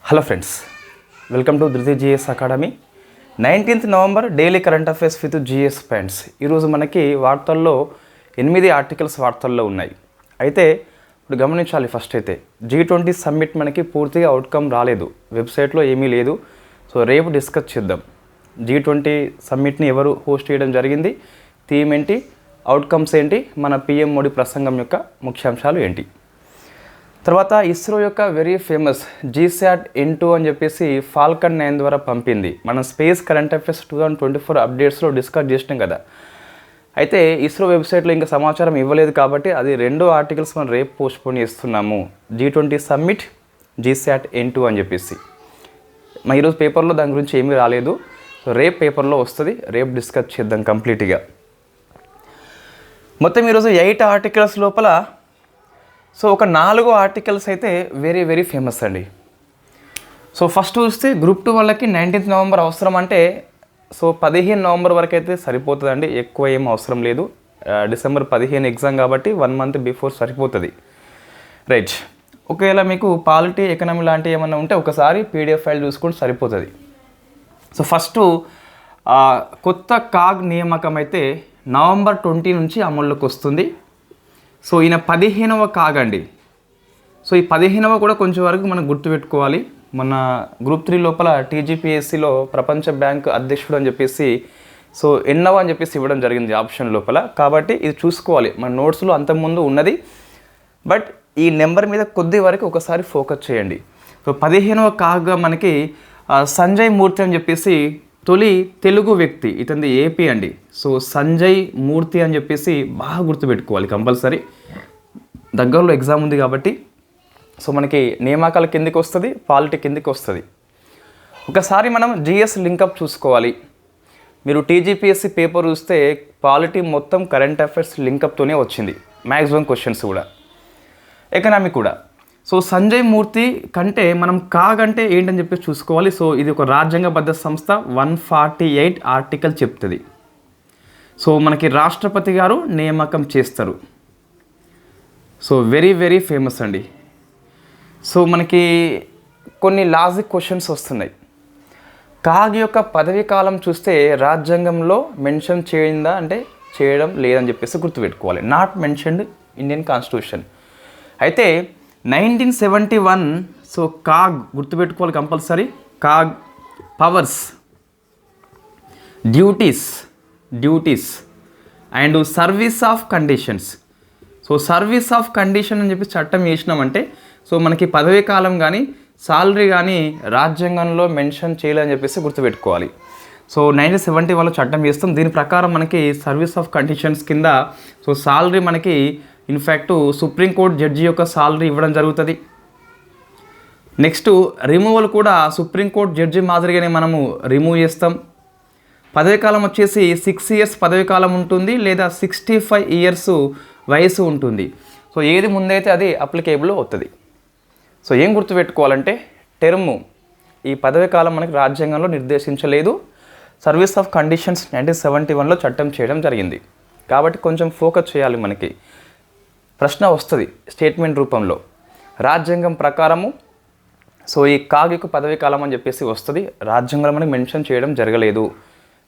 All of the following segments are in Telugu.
Hello friends, welcome to Dhruti GS academy. 19th November daily current affairs with GS points. ఈరోజు మనకి వార్తల్లో 8 ఆర్టికల్స్ వార్తల్లో ఉన్నాయి. అయితే ఇప్పుడు గమనించాలి. ఫస్ట్ అయితే G20 సమ్మిట్ మనకి పూర్తిగా అవుట్కమ్ రాలేదు, వెబ్సైట్లో ఏమీ లేదు. సో రేపు డిస్కస్ చేద్దాం. G20 సమ్మిట్ని ఎవరు హోస్ట్ చేయడం జరిగింది, థీమ్ ఏంటి, అవుట్కమ్స్ ఏంటి, మన పిఎం మోడీ ప్రసంగం యొక్క ముఖ్యాంశాలు ఏంటి. తర్వాత ఇస్రో యొక్క వెరీ ఫేమస్ GSAT-N2 అని చెప్పేసి ఫాల్కన్ 9 ద్వారా పంపింది. మనం స్పేస్ కరెంట్ అఫైర్స్ 2024 అప్డేట్స్లో డిస్కస్ చేసినాం కదా. అయితే ఇస్రో వెబ్సైట్లో ఇంకా సమాచారం ఇవ్వలేదు కాబట్టి అది 2 ఆర్టికల్స్ మనం రేపు పోస్ట్పోన్ చేస్తున్నాము. G20 సమ్మిట్, GSAT-N2 అని చెప్పేసి మా ఈరోజు పేపర్లో దాని గురించి ఏమీ రాలేదు. సో రేపు పేపర్లో వస్తుంది, రేపు డిస్కస్ చేద్దాం కంప్లీట్గా. మొత్తం ఈరోజు 8 ఆర్టికల్స్ లోపల సో ఒక 4 ఆర్టికల్స్ అయితే వెరీ వెరీ ఫేమస్ అండి. సో ఫస్ట్ చూస్తే గ్రూప్ 2 వాళ్ళకి 19th నవంబర్ అవసరం అంటే సో 15 నవంబర్ వరకు అయితే సరిపోతుందండి, ఎక్కువ ఏం అవసరం లేదు. డిసెంబర్ 15 ఎగ్జామ్ కాబట్టి 1 మంత్ బిఫోర్ సరిపోతుంది. రైట్, ఒకవేళ మీకు పాలిటీ, ఎకనామీ లాంటివి ఏమైనా ఉంటే ఒకసారి PDF ఫైల్ చూసుకుంటే సరిపోతుంది. సో ఫస్ట్ కొత్త కాగ్ నియామకం అయితే నవంబర్ 20 నుంచి అమల్లోకి వస్తుంది. సో ఈయన 15వ కాగండి. సో ఈ 15వ కూడా కొంచెం వరకు మనం గుర్తుపెట్టుకోవాలి. మన గ్రూప్ 3 లోపల TGPSCలో ప్రపంచ బ్యాంక్ అధ్యక్షుడు అని చెప్పేసి సో ఎన్నవ అని చెప్పేసి ఇవ్వడం జరిగింది ఆప్షన్ లోపల. కాబట్టి ఇది చూసుకోవాలి, మన నోట్స్లో అంతకుముందు ఉన్నది, బట్ ఈ నెంబర్ మీద కొద్ది వరకు ఒకసారి ఫోకస్ చేయండి. సో 15వ కాగా మనకి సంజయ్ మూర్తి అని చెప్పేసి తొలి తెలుగు వ్యక్తి, ఇతనిది AP అండి. సో సంజయ్ మూర్తి అని చెప్పేసి బాగా గుర్తుపెట్టుకోవాలి కంపల్సరీ, దగ్గరలో ఎగ్జామ్ ఉంది కాబట్టి. సో మనకి నియామకాల కిందికి వస్తుంది, పాలిటీ కిందికి వస్తుంది. ఒకసారి మనం GS లింకప్ చూసుకోవాలి. మీరు TGPSC పేపర్ చూస్తే పాలిటీ మొత్తం కరెంట్ అఫైర్స్ లింకప్తోనే వచ్చింది, మ్యాక్సిమం క్వశ్చన్స్ కూడా, ఎకనామీ కూడా. సో సంజయ్ మూర్తి కంటే మనం కాగ్ అంటే ఏంటని చెప్పేసి చూసుకోవాలి. సో ఇది ఒక రాజ్యాంగబద్ధ సంస్థ, 148 ఆర్టికల్ చెప్తుంది. సో మనకి రాష్ట్రపతి గారు నియామకం చేస్తారు. సో వెరీ వెరీ ఫేమస్ అండి. సో మనకి కొన్ని లాజిక్ క్వశ్చన్స్ వస్తున్నాయి. కాగ్ యొక్క పదవీ కాలం చూస్తే రాజ్యాంగంలో మెన్షన్ చేయిందా అంటే చేయడం లేదని చెప్పేసి గుర్తుపెట్టుకోవాలి, నాట్ మెన్షన్డ్ ఇండియన్ కాన్స్టిట్యూషన్. అయితే 1971 సో కాగ్ గుర్తుపెట్టుకోవాలి compulsory. CAG powers, duties and service of conditions. So service of condition అని చెప్పి చట్టం చేసినామంటే సో మనకి పదవీ కాలం కానీ సాలరీ కానీ రాజ్యాంగంలో మెన్షన్ చేయాలని చెప్పేసి గుర్తుపెట్టుకోవాలి. సో 1971 చట్టం చేస్తాం. దీని ప్రకారం మనకి సర్వీస్ ఆఫ్ కండిషన్స్ కింద సో సాలరీ మనకి ఇన్ఫ్యాక్ట్ సుప్రీంకోర్టు జడ్జి యొక్క సాలరీ ఇవ్వడం జరుగుతుంది. నెక్స్ట్ రిమూవల్ కూడా సుప్రీంకోర్టు జడ్జి మాదిరిగానే మనము రిమూవ్ చేస్తాం. పదవీకాలం వచ్చేసి 6 years పదవీకాలం ఉంటుంది, లేదా 65 years వయసు ఉంటుంది. సో ఏది ముందైతే అది అప్లికేబుల్ అవుతుంది. సో ఏం గుర్తుపెట్టుకోవాలంటే టర్మ్, ఈ పదవీకాలం మనకి రాజ్యాంగంలో నిర్దేశించలేదు. సర్వీస్ ఆఫ్ కండిషన్స్ 1971లో చట్టం చేయడం జరిగింది. కాబట్టి కొంచెం ఫోకస్ చేయాలి. మనకి ప్రశ్న వస్తుంది స్టేట్మెంట్ రూపంలో, రాజ్యాంగం ప్రకారము సో ఈ కాగికు పదవీ కాలం అని చెప్పేసి వస్తుంది, రాజ్యాంగంలో మనకి మెన్షన్ చేయడం జరగలేదు.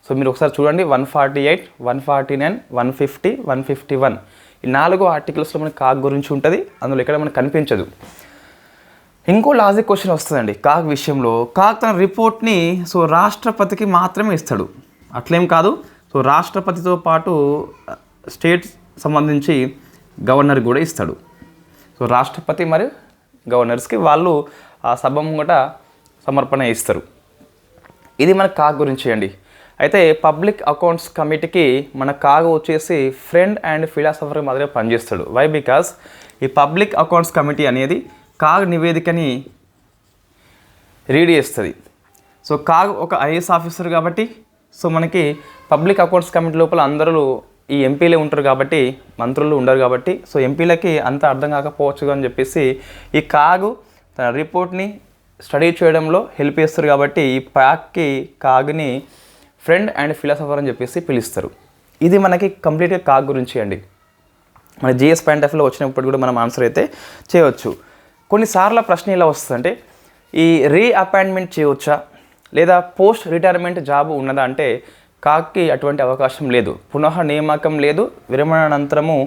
సో మీరు ఒకసారి చూడండి, 148, 149, 150, 151 ఈ 4 ఆర్టికల్స్లో మనకి కాగ్ గురించి ఉంటుంది. అందులో ఎక్కడ మనకు కనిపించదు. ఇంకో లాజిక్ క్వశ్చన్ వస్తుందండి కాగ్ విషయంలో. కాగ్ తన రిపోర్ట్ని సో రాష్ట్రపతికి మాత్రమే ఇస్తాడు, అట్లేం కాదు. సో రాష్ట్రపతితో పాటు స్టేట్ సంబంధించి గవర్నర్ కూడా ఇస్తాడు. సో రాష్ట్రపతి మరియు గవర్నర్స్కి వాళ్ళు ఆ సభ ముంగట సమర్పణ ఇస్తారు. ఇది మన కాగ్ గురించి అండి. అయితే పబ్లిక్ అకౌంట్స్ కమిటీకి మన కాగ్ వచ్చేసి ఫ్రెండ్ అండ్ ఫిలాసఫర్ మాదిరిగా పనిచేస్తాడు. వై? బికాస్ ఈ పబ్లిక్ అకౌంట్స్ కమిటీ అనేది కాగ్ నివేదికని రీడ్ చేస్తుంది. సో కాగ్ ఒక IAS ఆఫీసర్ కాబట్టి సో మనకి పబ్లిక్ అకౌంట్స్ కమిటీ లోపల అందరూ ఈ ఎంపీలే ఉంటారు కాబట్టి, మంత్రులు ఉండరు కాబట్టి సో ఎంపీలకి అంత అర్థం కాకపోవచ్చు అని చెప్పేసి ఈ కాగు తన రిపోర్ట్ని స్టడీ చేయడంలో హెల్ప్ చేస్తారు. కాబట్టి ఈ కాగ్ని ఫ్రెండ్ అండ్ ఫిలాసఫర్ అని చెప్పేసి పిలుస్తారు. ఇది మనకి కంప్లీట్గా కాగ్ గురించి అండి. మన GS పాయింట్ ఆఫ్ వ్యూలో వచ్చినప్పుడు కూడా మనం ఆన్సర్ అయితే చేయవచ్చు. కొన్నిసార్లు ప్రశ్న ఇలా వస్తుందంటే ఈ రీఅపాయింట్మెంట్ చేయవచ్చా లేదా పోస్ట్ రిటైర్మెంట్ జాబ్ ఉన్నదా అంటే కాక్కి అటువంటి అవకాశం లేదు. పునః నియామకం లేదు, విరమణ అనంతరము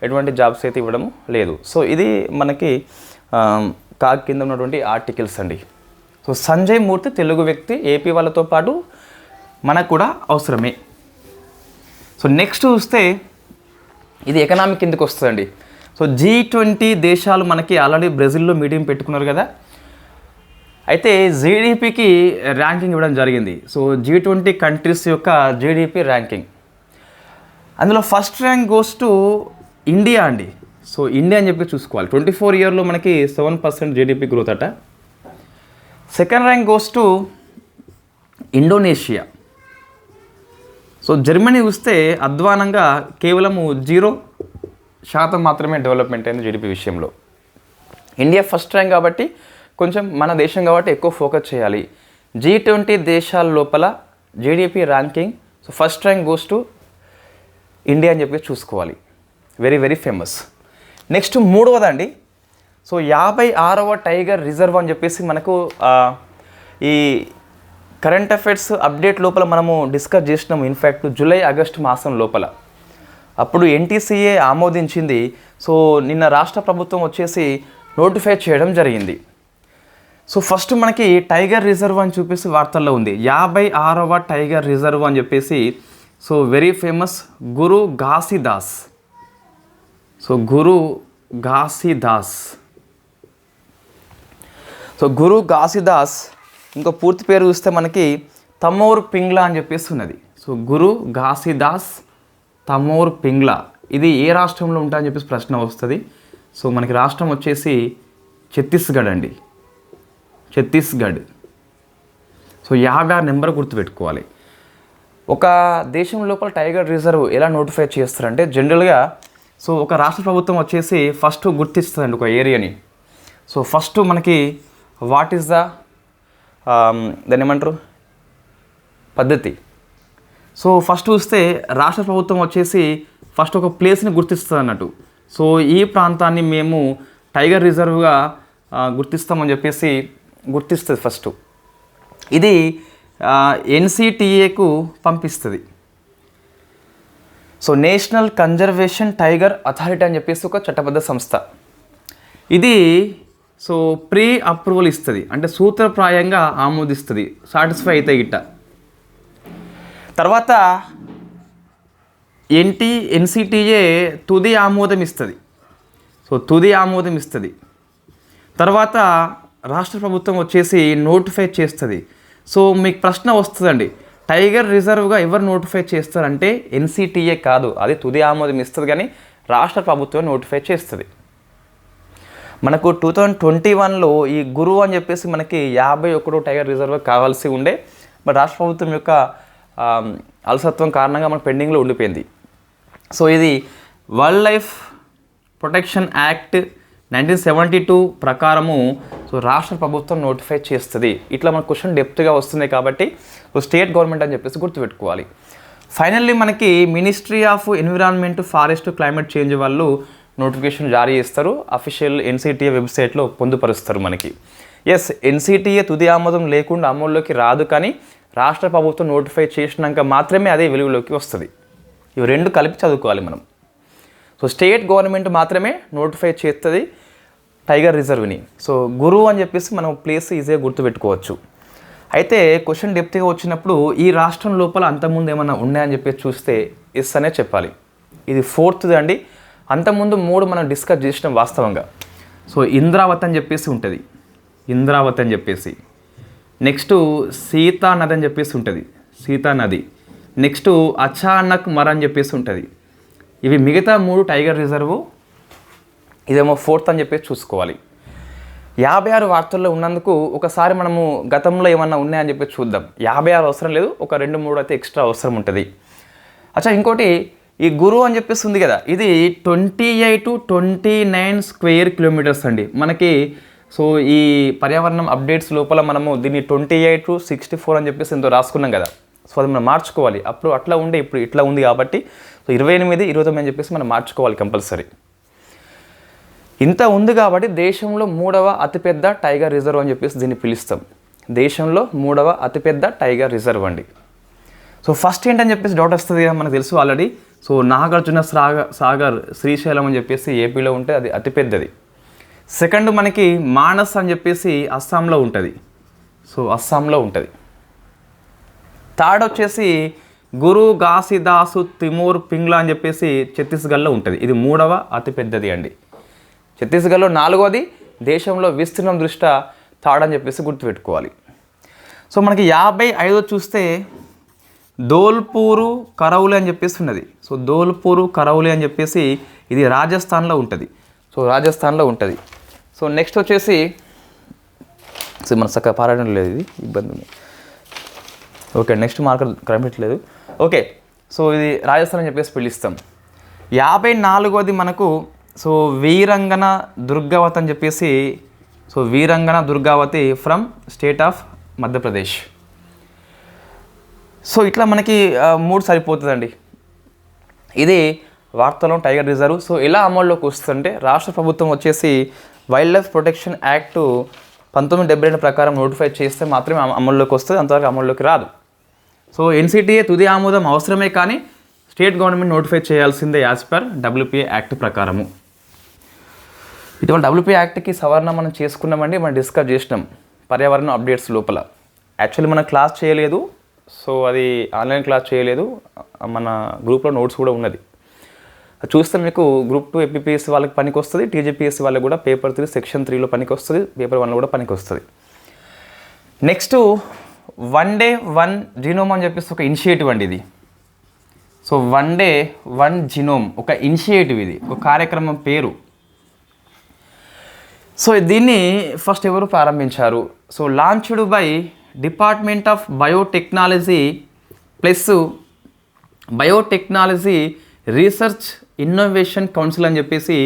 ఎటువంటి జాబ్స్ అయితే ఇవ్వడము లేదు. సో ఇది మనకి కాక్ కింద ఉన్నటువంటి ఆర్టికల్స్ అండి. సో సంజయ్ మూర్తి తెలుగు వ్యక్తి, ఏపీ వాళ్ళతో పాటు మనకు కూడా అవసరమే. సో నెక్స్ట్ చూస్తే ఇది ఎకనామిక్ కిందకి వస్తుందండి. సో G20 దేశాలు మనకి ఆల్రెడీ బ్రెజిల్లో మీటింగ్ పెట్టుకున్నారు కదా, అయితే జీడిపికి ర్యాంకింగ్ ఇవ్వడం జరిగింది. సో G20 కంట్రీస్ యొక్క జీడిపి ర్యాంకింగ్, అందులో first rank goes to India అండి. సో ఇండియా అని చెప్పి చూసుకోవాలి. 24 ఇయర్లో మనకి 7% జీడిపి గ్రోత్ అట. Second rank goes to Indonesia. So Germany చూస్తే అధ్వానంగా కేవలము 0% మాత్రమే డెవలప్మెంట్ అయింది జీడిపి విషయంలో. ఇండియా ఫస్ట్ ర్యాంక్ కాబట్టి కొంచెం మన దేశం కాబట్టి ఎక్కువ ఫోకస్ చేయాలి. G20 దేశాల లోపల GDP ranking, so first rank goes to India అని చెప్పి చూసుకోవాలి. Very very famous. నెక్స్ట్ మూడవదండి. సో 56వ టైగర్ రిజర్వ్ అని చెప్పేసి మనకు ఈ కరెంట్ అఫైర్స్ అప్డేట్ లోపల మనము డిస్కస్ చేసినాము. ఇన్ఫ్యాక్ట్ జూలై ఆగస్టు మాసం లోపల అప్పుడు NTCA ఆమోదించింది. సో నిన్న రాష్ట్ర ప్రభుత్వం వచ్చేసి నోటిఫై చేయడం జరిగింది. సో ఫస్ట్ మనకి టైగర్ రిజర్వ్ అని చూపేసి వార్తల్లో ఉంది. 56వ టైగర్ రిజర్వ్ అని చెప్పేసి, సో వెరీ ఫేమస్ గురు ఘాసీదాస్. సో గురు ఘాసీదాస్, సో గురు ఘాసీదాస్ ఇంకో పూర్తి పేరు చూస్తే మనకి తమోర్ పింగ్లా అని చెప్పేసి ఉన్నది. సో గురు ఘాసీదాస్ తమోర్ పింగ్లా, ఇది ఏ రాష్ట్రంలో ఉంటా అని చెప్పేసి ప్రశ్న వస్తుంది. సో మనకి రాష్ట్రం వచ్చేసి ఛత్తీస్గఢ్ అండి, ఛత్తీస్గఢ్. సో 56 నెంబర్ గుర్తుపెట్టుకోవాలి. ఒక దేశం లోపల టైగర్ రిజర్వ్ ఎలా నోటిఫై చేస్తారంటే జనరల్గా, సో ఒక రాష్ట్ర ప్రభుత్వం వచ్చేసి ఫస్ట్ గుర్తిస్తుందండి ఒక ఏరియాని. సో ఫస్ట్ మనకి వాట్ ఈస్ ద దాన్ని ఏమంటారు పద్ధతి. సో ఫస్ట్ చూస్తే రాష్ట్ర ప్రభుత్వం వచ్చేసి ఫస్ట్ ఒక ప్లేస్ని గుర్తిస్తుంది అన్నట్టు. సో ఈ ప్రాంతాన్ని మేము టైగర్ రిజర్వ్గా గుర్తిస్తామని చెప్పేసి గుర్తిస్తుంది ఫస్ట్. ఇది NCTAకు పంపిస్తుంది. So national conservation tiger authority అని చెప్పేసి ఒక చట్టబద్ధ సంస్థ. ఇది సో ప్రీ అప్రూవల్ ఇస్తుంది, అంటే సూత్రప్రాయంగా ఆమోదిస్తుంది, సాటిస్ఫై అయితే గిట్ట. తర్వాత NCTA తుది ఆమోదం ఇస్తుంది. సో తుది ఆమోదం ఇస్తుంది. తర్వాత రాష్ట్ర ప్రభుత్వం వచ్చేసి నోటిఫై చేస్తుంది. సో మీకు ప్రశ్న వస్తుందండి, టైగర్ రిజర్వ్గా ఎవరు నోటిఫై చేస్తారంటే NCTA కాదు, అది తుది ఆమోదం ఇస్తుంది కానీ రాష్ట్ర ప్రభుత్వం నోటిఫై చేస్తుంది. మనకు 2021లో ఈ గురు అని చెప్పేసి మనకి 51 టైగర్ రిజర్వ్ కావాల్సి ఉండే, బట్ రాష్ట్ర ప్రభుత్వం యొక్క అలసత్వం కారణంగా మనకు పెండింగ్లో ఉండిపోయింది. సో ఇది వైల్డ్ లైఫ్ ప్రొటెక్షన్ యాక్ట్ 1972 ప్రకారము సో రాష్ట్ర ప్రభుత్వం నోటిఫై చేస్తుంది. ఇట్లా మన క్వశ్చన్ డెప్త్గా వస్తుంది కాబట్టి సో స్టేట్ గవర్నమెంట్ అని చెప్పేసి గుర్తుపెట్టుకోవాలి. ఫైనల్లీ మనకి ministry of environment, forest, climate change వాళ్ళు నోటిఫికేషన్ జారీ చేస్తారు. అఫీషియల్ NCTA వెబ్సైట్లో పొందుపరుస్తారు మనకి. ఎస్, NCTA తుది ఆమోదం లేకుండా అమల్లోకి రాదు, కానీ రాష్ట్ర ప్రభుత్వం నోటిఫై చేసినాక మాత్రమే అదే వెలుగులోకి వస్తుంది. ఇవి రెండు కలిపి చదువుకోవాలి మనం. సో స్టేట్ గవర్నమెంట్ మాత్రమే నోటిఫై చేస్తుంది టైగర్ రిజర్వ్ని. సో గురు అని చెప్పేసి మనం ప్లేస్ ఈజీగా గుర్తుపెట్టుకోవచ్చు. అయితే క్వశ్చన్ డెప్త్గా వచ్చినప్పుడు ఈ రాష్ట్రం లోపల అంతకుముందు ఏమన్నా ఉన్నాయని చెప్పేసి చూస్తే ఎస్ అనే చెప్పాలి. ఇది 4th అండి. అంతకుముందు 3 మనం డిస్కస్ చేసినాం వాస్తవంగా. సో ఇంద్రావతి అని చెప్పేసి ఉంటుంది, ఇంద్రావతి అని చెప్పేసి. నెక్స్ట్ సీతా నది అని చెప్పేసి ఉంటుంది, సీతా నది. నెక్స్ట్ అచానక్ మర అని చెప్పేసి ఉంటుంది. ఇవి మిగతా 3 టైగర్ రిజర్వ్, ఇదేమో 4th అని చెప్పేసి చూసుకోవాలి. 56 వార్తల్లో ఉన్నందుకు ఒకసారి మనము గతంలో ఏమన్నా ఉన్నాయని చెప్పేసి చూద్దాం. 56 అవసరం లేదు, ఒక 2-3 అయితే ఎక్స్ట్రా అవసరం ఉంటుంది. అచ్చా, ఇంకోటి ఈ గురు అని చెప్పేసి ఉంది కదా, ఇది 28 to 29 స్క్వేర్ కిలోమీటర్స్ అండి మనకి. సో ఈ పర్యావరణం అప్డేట్స్ లోపల మనము దీన్ని 28 to 64 అని చెప్పేసి ఎంతో రాసుకున్నాం కదా. సో అది మనం మార్చుకోవాలి. అప్పుడు అట్లా ఉండే, ఇప్పుడు ఇట్లా ఉంది కాబట్టి సో 28, 29 అని చెప్పేసి మనం మార్చుకోవాలి కంపల్సరీ. ఇంత ఉంది కాబట్టి దేశంలో 3వ అతిపెద్ద టైగర్ రిజర్వ్ అని చెప్పేసి దీన్ని పిలుస్తాం. దేశంలో 3వ అతిపెద్ద టైగర్ రిజర్వ్ అండి. సో ఫస్ట్ ఏంటని చెప్పేసి డౌట్ వస్తుంది కదా, మనకు తెలుసు ఆల్రెడీ. సో నాగార్జున సాగర్ శ్రీశైలం అని చెప్పేసి ఏపీలో ఉంటే అది అతిపెద్దది. సెకండ్ మనకి మానస్ అని చెప్పేసి అస్సాంలో ఉంటుంది. సో అస్సాంలో ఉంటుంది. థర్డ్ వచ్చేసి గురు ఘాసిదాసు తిమూర్ పింగ్లా అని చెప్పేసి ఛత్తీస్గఢ్లో ఉంటుంది. ఇది 3వ అతిపెద్దది అండి. ఛత్తీస్గఢ్లో 4వది, దేశంలో విస్తీర్ణం దృష్ట్యా థర్డ్ అని చెప్పేసి గుర్తుపెట్టుకోవాలి. సో మనకి 55 చూస్తే ధోల్పూరు కరౌలి అని చెప్పేసి ఉన్నది. సో ధోల్పూరు కరౌలి అని చెప్పేసి ఇది రాజస్థాన్లో ఉంటుంది. సో రాజస్థాన్లో ఉంటుంది. సో నెక్స్ట్ వచ్చేసి మన చక్కగా పారాయణం లేదు, ఇది ఇబ్బంది ఉంది. ఓకే, నెక్స్ట్ మార్కర్ కనిపించలేదు. ఓకే, సో ఇది రాజస్థాన్ అని చెప్పేసి పిలుస్తాం. 54వది మనకు సో వీరంగన దుర్గావతి అని చెప్పేసి, so Veerangana Durgavati from state of Madhya Pradesh. So ఇట్లా మనకి 3 సరిపోతుందండి. ఇది వార్తలో టైగర్ రిజర్వ్. సో ఎలా అమల్లోకి వస్తుందంటే రాష్ట్ర ప్రభుత్వం వచ్చేసి వైల్డ్ లైఫ్ ప్రొటెక్షన్ యాక్ట్ 1972 ప్రకారం నోటిఫై చేస్తే మాత్రమే అమల్లోకి వస్తుంది, అంతవరకు అమల్లోకి రాదు. సో ఎన్సిటిఏ తుది ఆమోదం అవసరమే, కానీ స్టేట్ గవర్నమెంట్ నోటిఫై చేయాల్సిందే యాజ్ పర్ WPA యాక్ట్ ప్రకారము. ఇటువంటి WPA యాక్ట్కి సవరణ మనం చేసుకున్నామండి, మనం డిస్కస్ చేసినాం పర్యావరణ అప్డేట్స్ లోపల. యాక్చువల్లీ మనం క్లాస్ చేయలేదు, సో అది ఆన్లైన్ క్లాస్ చేయలేదు, మన గ్రూప్లో నోట్స్ కూడా ఉన్నది. చూస్తే మీకు గ్రూప్ 2 APPSC వాళ్ళకి పనికి వస్తుంది, TGPSC వాళ్ళకి కూడా పేపర్ 3 సెక్షన్ 3లో పనికి వస్తుంది, పేపర్ 1లో కూడా పనికి వస్తుంది. నెక్స్ట్ 1 Day 1 జీనోమ్ అని చెప్పేసి ఒక ఇనిషియేటివ్ అండి ఇది. సో 1 Day 1 జీనోమ్ ఒక ఇనిషియేటివ్, ఇది ఒక కార్యక్రమం పేరు. సో దీన్ని ఫస్ట్ ఎవరు ప్రారంభించారు? So launched by department of biotechnology plus biotechnology research innovation council అని చెప్పేసి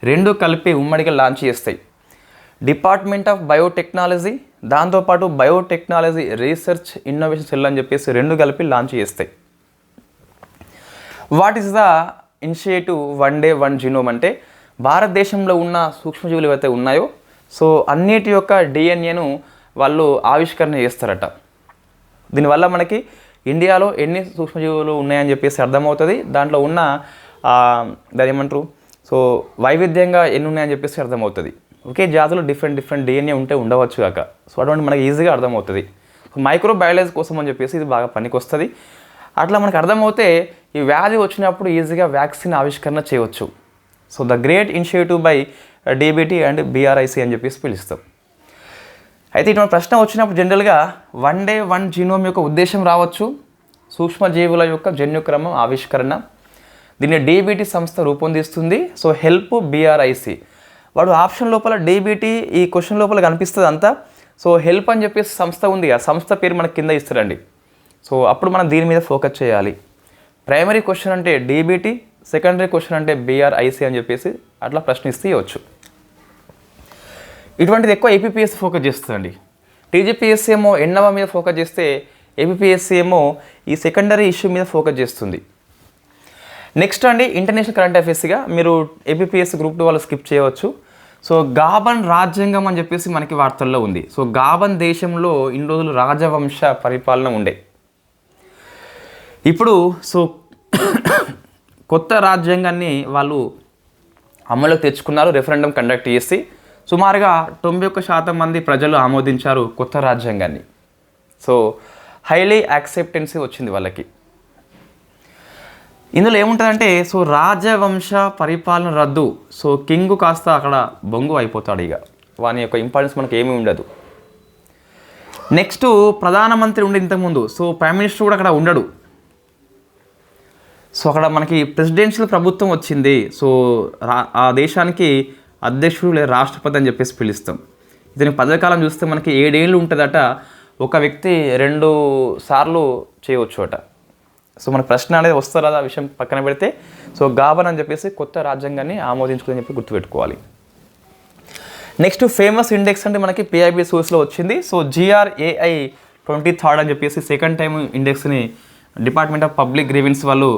2 కలిపి ఉమ్మడిగా లాంచ్ చేస్తాయి. డిపార్ట్మెంట్ ఆఫ్ బయోటెక్నాలజీ దాంతోపాటు బయోటెక్నాలజీ రీసెర్చ్ ఇన్నోవేషన్ సెల్ అని చెప్పేసి 2 కలిపి లాంచ్ చేస్తాయి. What is the initiative 1 Day 1 genome అంటే భారతదేశంలో ఉన్న సూక్ష్మజీవులు ఏవైతే ఉన్నాయో సో అన్నిటి యొక్క డిఎన్ఏను వాళ్ళు ఆవిష్కరణ చేస్తారట. దీనివల్ల మనకి ఇండియాలో ఎన్ని సూక్ష్మజీవులు ఉన్నాయని చెప్పేసి అర్థమవుతుంది, దాంట్లో ఉన్న దాని ఏమంటారు సో వైవిధ్యంగా ఎన్ని ఉన్నాయని చెప్పేసి అర్థమవుతుంది. ఒకే జాతిలో డిఫరెంట్ డిఎన్ఏ ఉంటే ఉండవచ్చు కాక, సో అటువంటి మనకి ఈజీగా అర్థమవుతుంది. సో మైక్రోబయాలజీ కోసం అని చెప్పేసి ఇది బాగా పనికి వస్తుంది. అట్లా మనకు అర్థమవుతే ఈ వ్యాధి వచ్చినప్పుడు ఈజీగా వ్యాక్సిన్ ఆవిష్కరణ చేయవచ్చు. So the great initiative by DBT and BRIC అని చెప్పేసి పిలుస్తాం. అయితే ఇటువంటి ప్రశ్న వచ్చినప్పుడు జనరల్గా 1 Day 1 జీనోమ్ యొక్క ఉద్దేశం రావచ్చు, సూక్ష్మజీవుల యొక్క జన్యుక్రమం ఆవిష్కరణ. దీన్ని DBT సంస్థ రూపొందిస్తుంది. సో హెల్ప్ BRIC వాడు ఆప్షన్ లోపల DBT ఈ క్వశ్చన్ లోపల కనిపిస్తుంది అంతా. సో హెల్ప్ అని చెప్పేసి సంస్థ ఉంది, ఆ సంస్థ పేరు మనకి కింద ఇస్తారండి. సో అప్పుడు మనం దీని మీద ఫోకస్ చేయాలి. ప్రైమరీ క్వశ్చన్ అంటే DBT, సెకండరీ క్వశ్చన్ అంటే BRIC అని చెప్పేసి అట్లా ప్రశ్నిస్తే ఇవ్వచ్చు. ఇటువంటిది ఎక్కువ APPSC ఫోకస్ చేస్తుందండి. TGPSC ఏమో ఎన్నవ మీద ఫోకస్ చేస్తే APPSC ఏమో ఈ సెకండరీ ఇష్యూ మీద ఫోకస్ చేస్తుంది. నెక్స్ట్ అండి ఇంటర్నేషనల్ కరెంట్ అఫైర్స్గా మీరు APPSC గ్రూప్ 2 వాళ్ళు స్కిప్ చేయవచ్చు. సో గాబన్ రాజ్యాంగం అని చెప్పేసి మనకి వార్తల్లో ఉంది. సో గాబన్ దేశంలో ఇన్ని రోజులు రాజవంశ పరిపాలన ఉండే. ఇప్పుడు సో కొత్త రాజ్యాంగాన్ని వాళ్ళు అమలులోకి తెచ్చుకున్నారు, రెఫరెండం కండక్ట్ చేసి సుమారుగా 91% మంది ప్రజలు ఆమోదించారు కొత్త రాజ్యాంగాన్ని. సో హైలీ యాక్సెప్టెన్సీ వచ్చింది వాళ్ళకి. ఇందులో ఏముంటుందంటే సో రాజవంశ పరిపాలన రద్దు. సో కింగ్ కాస్త అక్కడ బొంగు అయిపోతాడు, ఇక వాని యొక్క ఇంపార్టెన్స్ మనకి ఏమీ ఉండదు. నెక్స్ట్ ప్రధానమంత్రి ఉండి ఇంతకుముందు, సో ప్రైమ్ మినిస్టర్ కూడా అక్కడ ఉండడు. సో అక్కడ మనకి ప్రెసిడెన్షియల్ ప్రభుత్వం వచ్చింది. సో ఆ దేశానికి అధ్యక్షుడు లేదా రాష్ట్రపతి అని చెప్పేసి పిలుస్తాం. ఇతని పదవీకాలం చూస్తే మనకి 7 ఏళ్ళు ఉంటుందట. ఒక వ్యక్తి 2 సార్లు చేయవచ్చు అట. సో మన ప్రశ్న అనేది వస్తారా ఆ విషయం పక్కన పెడితే సో గాబన్ అని చెప్పేసి కొత్త రాజ్యాంగాన్ని ఆమోదించుకుందని చెప్పి గుర్తుపెట్టుకోవాలి. నెక్స్ట్ ఫేమస్ ఇండెక్స్ అంటే మనకి PIB సోర్స్లో వచ్చింది. సో GRAI 23rd అని చెప్పేసి సెకండ్ టైం ఇండెక్స్ని డిపార్ట్మెంట్ ఆఫ్ పబ్లిక్ గ్రీవెన్స్ వాళ్ళు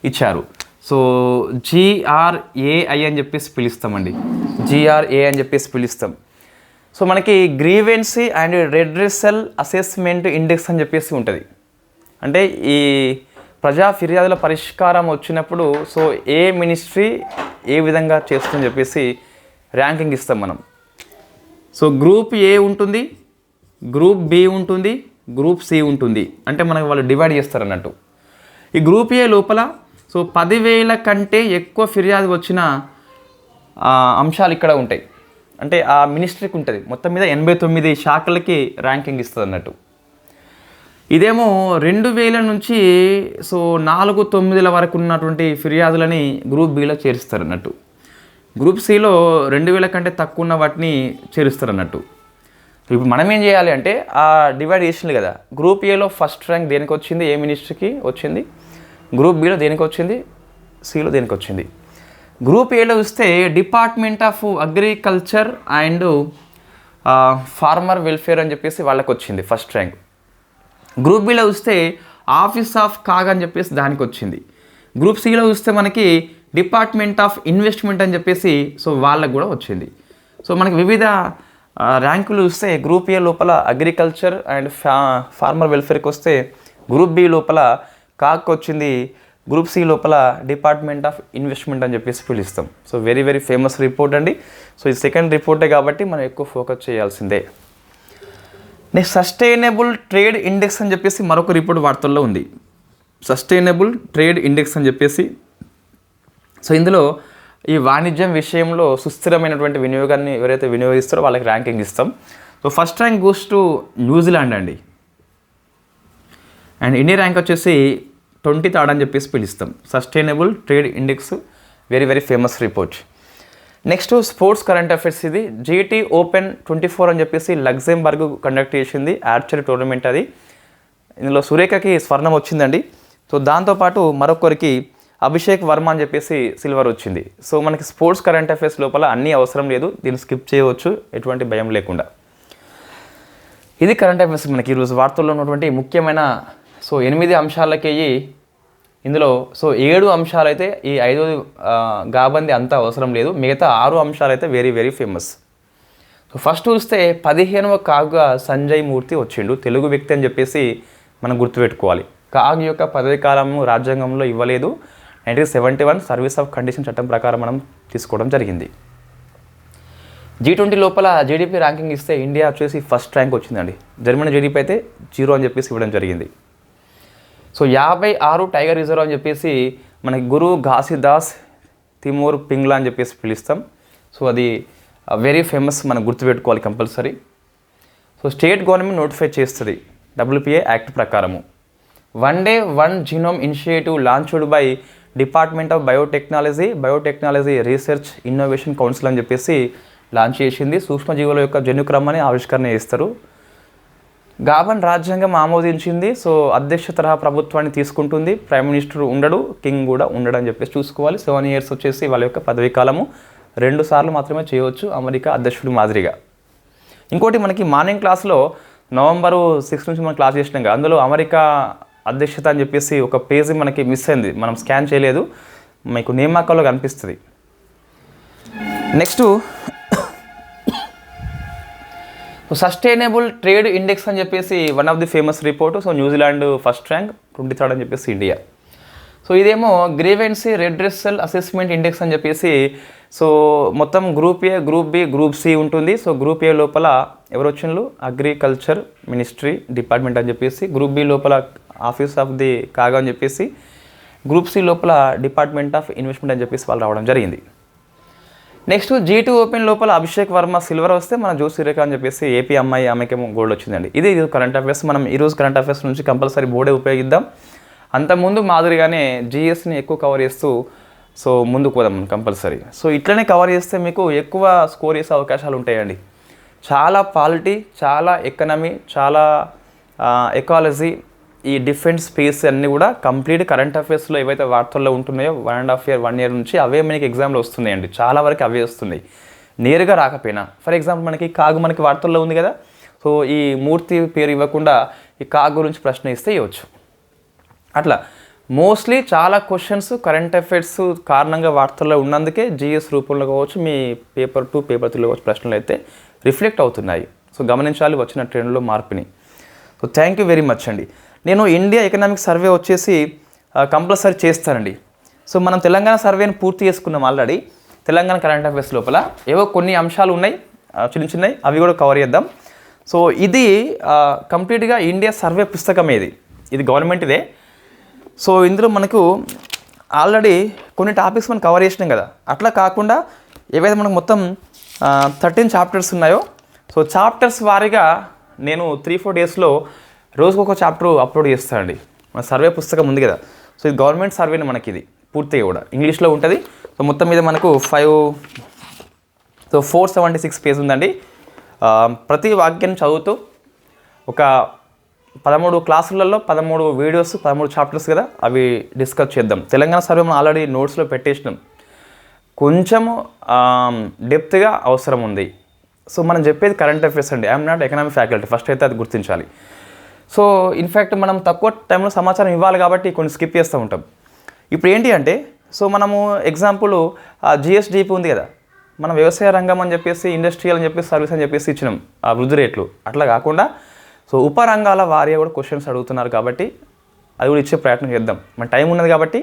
ఇచ్చారు. సో GRAI అని చెప్పేసి పిలుస్తామండి. GRA అని చెప్పేసి పిలుస్తాం. సో మనకి grievance and redressal assessment index అని చెప్పేసి ఉంటుంది. అంటే ఈ ప్రజా ఫిర్యాదుల పరిష్కారం వచ్చినప్పుడు సో ఏ మినిస్ట్రీ ఏ విధంగా చేస్తుందని చెప్పేసి ర్యాంకింగ్ ఇస్తాం మనం. సో గ్రూప్ ఏ ఉంటుంది, గ్రూప్ బి ఉంటుంది, గ్రూప్ సి ఉంటుంది. అంటే మనకి వాళ్ళు డివైడ్ చేస్తారు అన్నట్టు. ఈ గ్రూప్ ఏ లోపల సో 10,000 కంటే ఎక్కువ ఫిర్యాదు వచ్చిన అంశాలు ఇక్కడ ఉంటాయి. అంటే ఆ మినిస్ట్రీకి ఉంటుంది. మొత్తం మీద 89 శాఖలకి ర్యాంకింగ్ ఇస్తుంది అన్నట్టు. ఇదేమో 2000 నుంచి సో 4-9 వరకు ఉన్నటువంటి ఫిర్యాదులని గ్రూప్ బిలో చేరుస్తారు అన్నట్టు. గ్రూప్ సిలో 2000 కంటే తక్కువ ఉన్న వాటిని చేరుస్తారు అన్నట్టు. ఇప్పుడు మనం ఏం చేయాలి అంటే ఆ డివైడ్ చేసింది కదా, గ్రూప్ ఏలో ఫస్ట్ ర్యాంక్ దేనికి వచ్చింది, ఏ మినిస్ట్రీకి వచ్చింది, గ్రూప్ బిలో దేనికి వచ్చింది, సిలో దేనికి వచ్చింది. గ్రూప్ ఏలో చూస్తే department of agriculture and farmer welfare అని చెప్పేసి వాళ్ళకి వచ్చింది ఫస్ట్ ర్యాంక్. గ్రూప్ బిలో చూస్తే ఆఫీస్ ఆఫ్ కాగ్ అని చెప్పేసి దానికి వచ్చింది. గ్రూప్ సిలో చూస్తే మనకి డిపార్ట్మెంట్ ఆఫ్ ఇన్వెస్ట్మెంట్ అని చెప్పేసి సో వాళ్ళకు కూడా వచ్చింది. సో మనకి వివిధ ర్యాంకులు చూస్తే గ్రూప్ ఏ లోపల అగ్రికల్చర్ అండ్ ఫార్మర్ వెల్ఫేర్కి వస్తే గ్రూప్ బి లోపల కాక్ వచ్చింది, గ్రూప్ సి లోపల డిపార్ట్మెంట్ ఆఫ్ ఇన్వెస్ట్మెంట్ అని చెప్పేసి పిలుస్తాం. So very very famous report అండి. సో ఇది సెకండ్ రిపోర్టే కాబట్టి మనం ఎక్కువ ఫోకస్ చేయాల్సిందే. నెక్స్ట్ సస్టైనబుల్ ట్రేడ్ ఇండెక్స్ అని చెప్పేసి మరొక రిపోర్ట్ వార్తల్లో ఉంది. సస్టైనబుల్ ట్రేడ్ ఇండెక్స్ అని చెప్పేసి సో ఇందులో ఈ వాణిజ్యం విషయంలో సుస్థిరమైనటువంటి వినియోగాన్ని ఎవరైతే వినియోగిస్తారో వాళ్ళకి ర్యాంకింగ్ ఇస్తాం. So first rank goes to New Zealand అండి. అండ్ ఇండియా ర్యాంక్ వచ్చేసి 23rd అని చెప్పేసి పిలుస్తాం. Sustainable trade index very very famous report. Next sports current affairs. ఇది GT ఓపెన్ 24 అని చెప్పేసి లగ్జెంబర్గ్ కండక్ట్ చేసింది ఆర్చరీ టోర్నమెంట్. అది ఇందులో సురేఖకి స్వర్ణం వచ్చిందండి. సో దాంతోపాటు మరొకరికి అభిషేక్ వర్మ అని చెప్పేసి సిల్వర్ వచ్చింది. సో మనకి స్పోర్ట్స్ కరెంట్ అఫైర్స్ లోపల అన్నీ అవసరం లేదు, దీన్ని స్కిప్ చేయవచ్చు ఎటువంటి భయం లేకుండా. ఇది కరెంట్ అఫైర్స్ మనకి ఈరోజు వార్తల్లో ఉన్నటువంటి ముఖ్యమైన సో 8 అంశాలకి ఇందులో సో 7 అంశాలు అయితే ఈ 5 గాబంది అంత అవసరం లేదు, మిగతా 6 అంశాలు అయితే very very famous. So first చూస్తే 15వ కాగ్గా సంజయ్ మూర్తి వచ్చిండు, తెలుగు వ్యక్తి అని చెప్పేసి మనం గుర్తుపెట్టుకోవాలి. కాగ్ యొక్క పదవి కాలము రాజ్యాంగంలో ఇవ్వలేదు. 1971 సర్వీస్ ఆఫ్ కండిషన్ చట్టం ప్రకారం మనం తీసుకోవడం జరిగింది. G20 లోపల జీడిపి ర్యాంకింగ్ ఇస్తే ఇండియా వచ్చేసి ఫస్ట్ ర్యాంక్ వచ్చిందండి. జర్మనీ జీడిపి అయితే 0 అని చెప్పేసి ఇవ్వడం జరిగింది. సో 56 టైగర్ రిజర్వ్ అని చెప్పేసి మనకి గురు ఘాసిదాస్ తిమూర్ పింగ్లా అని చెప్పేసి పిలుస్తాం. సో అది వెరీ ఫేమస్, మనం గుర్తుపెట్టుకోవాలి compulsory. So state government notify చేస్తుంది WPA యాక్ట్ ప్రకారము. One day one genome initiative launched by department of biotechnology research innovation council అని చెప్పేసి లాంచ్ చేసింది. సూక్ష్మజీవుల యొక్క జన్యుక్రమాన్ని ఆవిష్కరణ చేస్తారు. గాబన్ రాజ్యాంగం ఆమోదించింది. సో అధ్యక్ష తరహా ప్రభుత్వాన్ని తీసుకుంటుంది. ప్రైమ్ మినిస్టర్ ఉండడు, కింగ్ కూడా ఉండడు అని చెప్పేసి చూసుకోవాలి. 7 years వచ్చేసి వాళ్ళ యొక్క పదవీ కాలము 2 సార్లు మాత్రమే చేయవచ్చు, అమెరికా అధ్యక్షుడి మాదిరిగా. ఇంకోటి మనకి మార్నింగ్ క్లాస్లో November 6 నుంచి మనం క్లాస్ చేసినాం కదా, అందులో అమెరికా అధ్యక్షత అని చెప్పేసి ఒక పేజీ మనకి మిస్ అయింది, మనం స్కాన్ చేయలేదు, మీకు నియామకాల్లో కనిపిస్తుంది. నెక్స్ట్ సస్టైనబుల్ ట్రేడ్ ఇండెక్స్ అని చెప్పేసి one of the famous report. So New Zealand first rank, 23rd అని చెప్పేసి ఇండియా. సో ఇదేమో గ్రీవెన్సీ రెడ్రెసల్ అసెస్మెంట్ ఇండెక్స్ అని చెప్పేసి సో మొత్తం group A, group B, group C ఉంటుంది. సో గ్రూప్ ఏ లోపల ఎవరు వచ్చిండ్రు, అగ్రికల్చర్ మినిస్ట్రీ డిపార్ట్మెంట్ అని చెప్పేసి, గ్రూప్ బి లోపల ఆఫీస్ ఆఫ్ ది కాగా అని చెప్పేసి, గ్రూప్ సి లోపల డిపార్ట్మెంట్ ఆఫ్ ఇన్వెస్ట్మెంట్ అని చెప్పేసి వాళ్ళు రావడం జరిగింది. నెక్స్ట్ G2 ఓపెన్ లోపల అభిషేక్ వర్మ సిల్వర్ వస్తే మన జోస్ సురేఖ అని చెప్పేసి ఏపీ అమ్మాయి, ఆమెకేమో గోల్డ్ వచ్చిందండి. ఇది కరెంట్ అఫైర్స్. మనం ఈరోజు కరెంట్ అఫైర్స్ నుంచి కంపల్సరీ బోర్డే ఉపయోగిద్దాం. అంతకుముందు మాదిరిగానే GSని ఎక్కువ కవర్ చేస్తూ సో ముందుకు పోదాం కంపల్సరీ. సో ఇట్లనే కవర్ చేస్తే మీకు ఎక్కువ స్కోర్ చేసే అవకాశాలు ఉంటాయండి. చాలా పాలిటీ, చాలా ఎకనమీ, చాలా ఎకాలజీ, ఈ డిఫెన్స్ స్పేస్ అన్నీ కూడా కంప్లీట్ కరెంట్ అఫైర్స్లో ఏవైతే వార్తల్లో ఉంటున్నాయో 1.5 year 1 year నుంచి అవే మనకి ఎగ్జామ్లో వస్తున్నాయండి. చాలా వరకు అవే వస్తున్నాయి, నేరుగా రాకపోయినా. ఫర్ ఎగ్జాంపుల్ మనకి కాగు మనకి వార్తల్లో ఉంది కదా, సో ఈ మూర్తి పేరు ఇవ్వకుండా ఈ కాగు గురించి ప్రశ్న ఇస్తే ఇవ్వచ్చు. అట్లా మోస్ట్లీ చాలా క్వశ్చన్స్ కరెంట్ అఫైర్స్ కారణంగా వార్తల్లో ఉన్నందుకే జిఎస్ రూపంలో కావచ్చు, మీ పేపర్ 2 పేపర్ 3లో కావచ్చు ప్రశ్నలు అయితే రిఫ్లెక్ట్ అవుతున్నాయి. సో గమనించాలి వచ్చిన ట్రెండ్లో మార్పుని. So thank you very much అండి. నేను ఇండియా ఎకనామిక్ సర్వే వచ్చేసి కంపల్సరీ చేస్తానండి. సో మనం తెలంగాణ సర్వేని పూర్తి చేసుకున్నాం ఆల్రెడీ. తెలంగాణ కరెంట్ అఫైర్స్ లోపల ఏవో కొన్ని అంశాలు ఉన్నాయి చిన్న చిన్నవి, అవి కూడా కవర్ చేద్దాం. సో ఇది కంప్లీట్గా ఇండియా సర్వే పుస్తకం ఇది గవర్నమెంట్ ఇదే. సో ఇందులో మనకు ఆల్రెడీ కొన్ని టాపిక్స్ మనం కవర్ చేసినాం కదా, అట్లా కాకుండా ఏవైతే మనకు మొత్తం 13 చాప్టర్స్ ఉన్నాయో, సో చాప్టర్స్ వారీగా నేను 3-4 డేస్లో రోజుకొక చాప్టర్ అప్లోడ్ చేస్తానండి. మన సర్వే పుస్తకం ఉంది కదా, సో ఇది గవర్నమెంట్ సర్వేని మనకి ఇది పూర్తిగా కూడా ఇంగ్లీష్లో ఉంటుంది. సో మొత్తం మీద మనకు 476 పేజ్ ఉందండి. ప్రతి వాక్యం చదువుతూ ఒక 13 క్లాసులలో 13 వీడియోస్ 13 చాప్టర్స్ కదా, అవి డిస్కస్ చేద్దాం. తెలంగాణ సర్వే మనం ఆల్రెడీ నోట్స్లో పెట్టేసినాం, కొంచెము డెప్త్గా అవసరం ఉంది. సో మనం చెప్పేది కరెంట్ అఫైర్స్ అండి, I'm not economic faculty, first అయితే అది గుర్తించాలి. సో ఇన్ఫ్యాక్ట్ మనం తక్కువ టైంలో సమాచారం ఇవ్వాలి కాబట్టి కొన్ని స్కిప్ చేస్తూ ఉంటాం. ఇప్పుడు ఏంటి అంటే, సో మనము ఎగ్జాంపుల్ జిఎస్డిపి ఉంది కదా, మనం వ్యవసాయ రంగం అని చెప్పేసి, ఇండస్ట్రియల్ అని చెప్పేసి, సర్వీస్ అని చెప్పేసి ఇచ్చినాం ఆ వృద్ధి రేట్లు. అట్లా కాకుండా సో ఉపరంగాల వారీగా కూడా క్వశ్చన్స్ అడుగుతున్నారు కాబట్టి అది కూడా ఇచ్చే ప్రయత్నం చేద్దాం. మన టైం ఉన్నది కాబట్టి,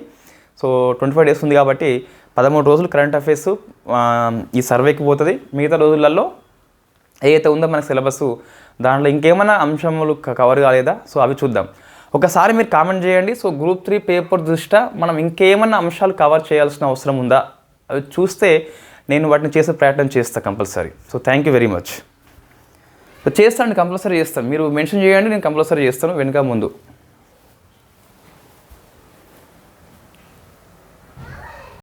సో 25 డేస్ ఉంది కాబట్టి 13 రోజులు కరెంట్ అఫైర్స్ ఈ సర్వేకి పోతుంది. మిగతా రోజులలో ఏదైతే ఉందో మన సిలబస్, దాంట్లో ఇంకేమైనా అంశములు కవర్ కాలేదా, సో అవి చూద్దాం. ఒకసారి మీరు కామెంట్ చేయండి. సో గ్రూప్ 3 పేపర్ దృష్ట్యా మనం ఇంకేమన్నా అంశాలు కవర్ చేయాల్సిన అవసరం ఉందా, అవి చూస్తే నేను వాటిని చేసే ప్రయత్నం చేస్తాను compulsory. So thank you very much. So చేస్తాను, కంపల్సరీ చేస్తాను. మీరు మెన్షన్ చేయండి, నేను కంపల్సరీ చేస్తాను వెనుక ముందు.